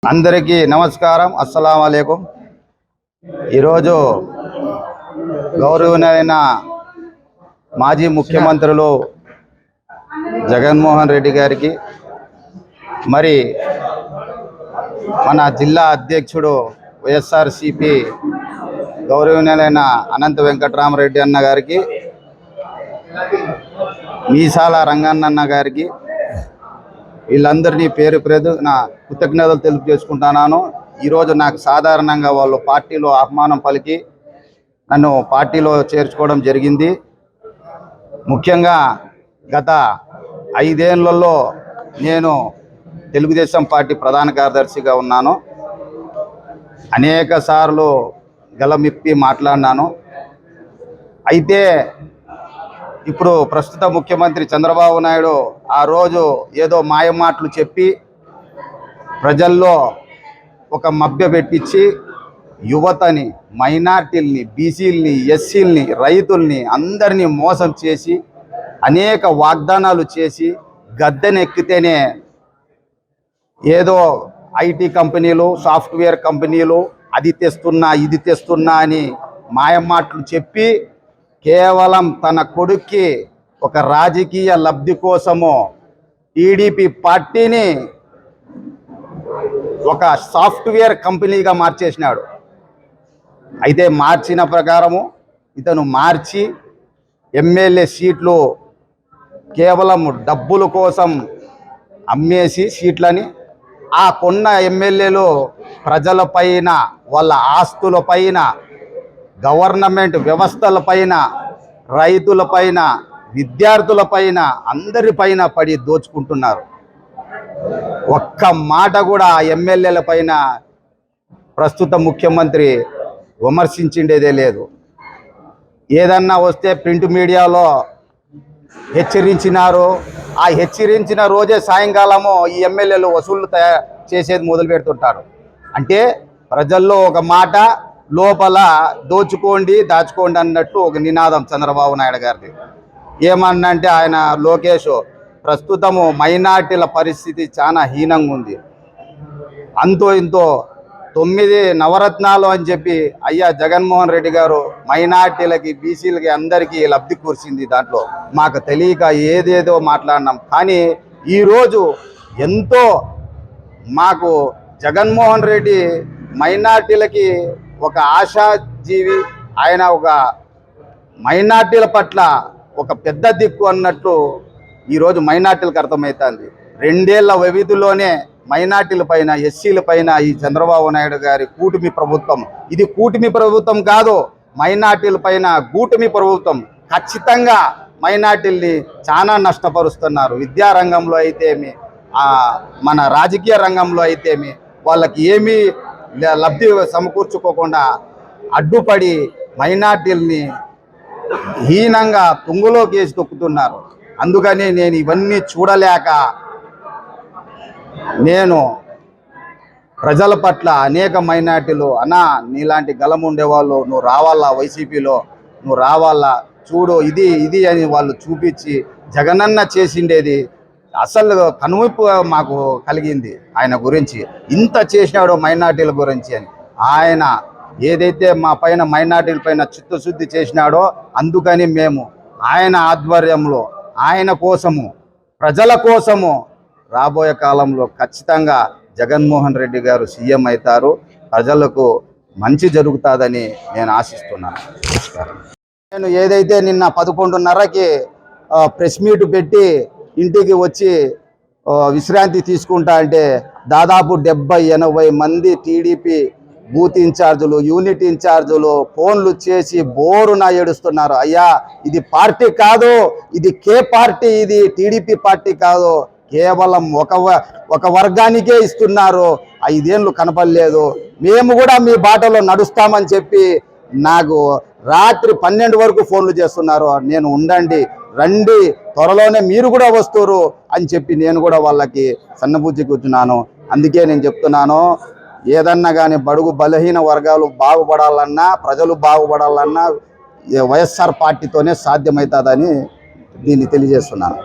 అందరికీ నమస్కారం, అస్సలాం వాలేకుం. ఈరోజు గౌరవనీయులైన మాజీ ముఖ్యమంత్రులు జగన్మోహన్ రెడ్డి గారికి, మరి మన జిల్లా అధ్యక్షుడు వైఎస్ఆర్సీపీ గౌరవనీయులైన అనంత వెంకటరామరెడ్డి అన్న గారికి, మీసాల రంగన్న గారికి, వీళ్ళందరినీ పేరు పేరు నా కృతజ్ఞతలు తెలియజేసుకుంటున్నాను. ఈరోజు నాకు సాధారణంగా వాళ్ళు పార్టీలో ఆహ్వానం పలికి నన్ను పార్టీలో చేర్చుకోవడం జరిగింది. ముఖ్యంగా గత 5 ఏళ్లలో నేను తెలుగుదేశం పార్టీ ప్రధాన కార్యదర్శిగా ఉన్నాను. అనేక సార్లు గలమిప్పి మాట్లాడినాను. అయితే ఇప్పుడు ప్రస్తుత ముఖ్యమంత్రి చంద్రబాబు నాయుడు ఆ రోజు ఏదో మాయమాటలు చెప్పి ప్రజల్లో ఒక మభ్య పెట్టించి యువతని, మైనార్టీల్ని, బీసీల్ని, ఎస్సీల్ని, రైతుల్ని అందరినీ మోసం చేసి అనేక వాగ్దానాలు చేసి గద్దెనెక్కితేనే ఏదో ఐటీ కంపెనీలు, సాఫ్ట్వేర్ కంపెనీలు అది తెస్తున్నా ఇది తెస్తున్నా అని మాయమాటలు చెప్పి కేవలం తన కొడుక్కి ఒక రాజకీయ లబ్ధి కోసము టీడీపీ పార్టీని ఒక సాఫ్ట్వేర్ కంపెనీగా మార్చేసినాడు. అయితే మార్చిన ప్రకారము ఇతను మార్చి ఎమ్మెల్యే సీట్లు కేవలం డబ్బుల కోసం అమ్మేసి సీట్లని, ఆ కొన్న ఎమ్మెల్యేలు ప్రజలపైన, వాళ్ళ ఆస్తులపైన, గవర్నమెంట్ వ్యవస్థలపైన, రైతులపైన, విద్యార్థులపైన, అందరిపైన పడి దోచుకుంటున్నారు. ఒక్క మాట కూడా ఎమ్మెల్యేల పైన ప్రస్తుత ముఖ్యమంత్రి విమర్శించిండేదే లేదు. ఏదన్నా వస్తే ప్రింట్ మీడియాలో హెచ్చరించినారు. ఆ హెచ్చరించిన రోజే సాయంకాలము ఈ ఎమ్మెల్యేలు వసూళ్లు చేసేది మొదలు పెడుతుంటారు. అంటే ప్రజల్లో ఒక మాట, లోపల దోచుకోండి దాచుకోండి అన్నట్టు ఒక నినాదం చంద్రబాబు నాయుడు గారిది. ఏమన్నంటే ఆయన లోకేష్ ప్రస్తుతము మైనార్టీల పరిస్థితి చాలా హీనంగా ఉంది, అంతో ఇంతో 9 నవరత్నాలు అని చెప్పి అయ్యా జగన్మోహన్ రెడ్డి గారు మైనార్టీలకి, బీసీలకి అందరికీ లబ్ధి కూర్చింది. దాంట్లో మాకు తెలియక ఏదేదో మాట్లాడినాం. కానీ ఈరోజు ఎంతో మాకు జగన్మోహన్ రెడ్డి మైనార్టీలకి ఒక ఆశాజీవి, ఆయన ఒక మైనార్టీల పట్ల ఒక పెద్ద దిక్కు అన్నట్టు ఈరోజు మైనార్టీలకు అర్థమవుతుంది. 2 ఏళ్ల వ్యవధిలోనే మైనార్టీల పైన, ఎస్సీల పైన ఈ చంద్రబాబు నాయుడు గారి కూటమి ప్రభుత్వం, ఇది కూటమి ప్రభుత్వం కాదు, మైనార్టీల పైన కూటమి ప్రభుత్వం. ఖచ్చితంగా మైనార్టీల్ని చాలా నష్టపరుస్తున్నారు. విద్యారంగంలో అయితేమి, మన రాజకీయ రంగంలో అయితేమి వాళ్ళకి ఏమీ లబ్ధి సమకూర్చుకోకుండా అడ్డుపడి మైనార్టీల్ని హీనంగా తుంగులోకి వేసి తొక్కుతున్నారు. అందుకని నేను ఇవన్నీ చూడలేక నేను ప్రజల పట్ల అనేక మైనార్టీలు, అన్నా నీలాంటి గలం ఉండేవాళ్ళు నువ్వు రావాలా, వైసీపీలో నువ్వు రావాలా, చూడు ఇది ఇది అని వాళ్ళు చూపించి జగనన్న చేసిండేది అసలు కనువిప్పు మాకు కలిగింది. ఆయన గురించి ఇంత చేసినాడు మైనార్టీల గురించి అని. ఆయన ఏదైతే మా పైన మైనార్టీల పైన చిత్తశుద్ధి చేసినాడో అందుకని మేము ఆయన ఆధ్వర్యంలో, ఆయన కోసము, ప్రజల కోసము రాబోయే కాలంలో ఖచ్చితంగా జగన్మోహన్ రెడ్డి గారు సీఎం అవుతారు. ప్రజలకు మంచి జరుగుతుందని నేను ఆశిస్తున్నాను. నేను ఏదైతే నిన్న 11:30కి ప్రెస్ మీట్ పెట్టి ఇంటికి వచ్చి విశ్రాంతి తీసుకుంటా అంటే దాదాపు 70-80 మంది టీడీపీ బూత్ ఇన్ఛార్జులు, యూనిట్ ఇన్ఛార్జులు ఫోన్లు చేసి బోరున ఏడుస్తున్నారు. అయ్యా ఇది పార్టీ కాదు, ఇది కే పార్టీ, ఇది టీడీపీ పార్టీ కాదు, కేవలం ఒక వర్గానికే ఇస్తున్నారు, 5 ఏళ్ళు కనపడలేదు, మేము కూడా మీ బాటలో నడుస్తామని చెప్పి నాకు రాత్రి 12 వరకు ఫోన్లు చేస్తున్నారు. నేను ఉండండి, రండి, త్వరలోనే మీరు కూడా వస్తారు అని చెప్పి నేను కూడా వాళ్ళకి సన్నబుజ్జి కూర్చున్నాను. అందుకే నేను చెప్తున్నాను, ఏదన్నా కానీ బడుగు బలహీన వర్గాలు బాగుపడాలన్నా, ప్రజలు బాగుపడాలన్నా వైఎస్ఆర్ పార్టీతోనే సాధ్యమవుతుందని దీన్ని తెలియజేస్తున్నాను.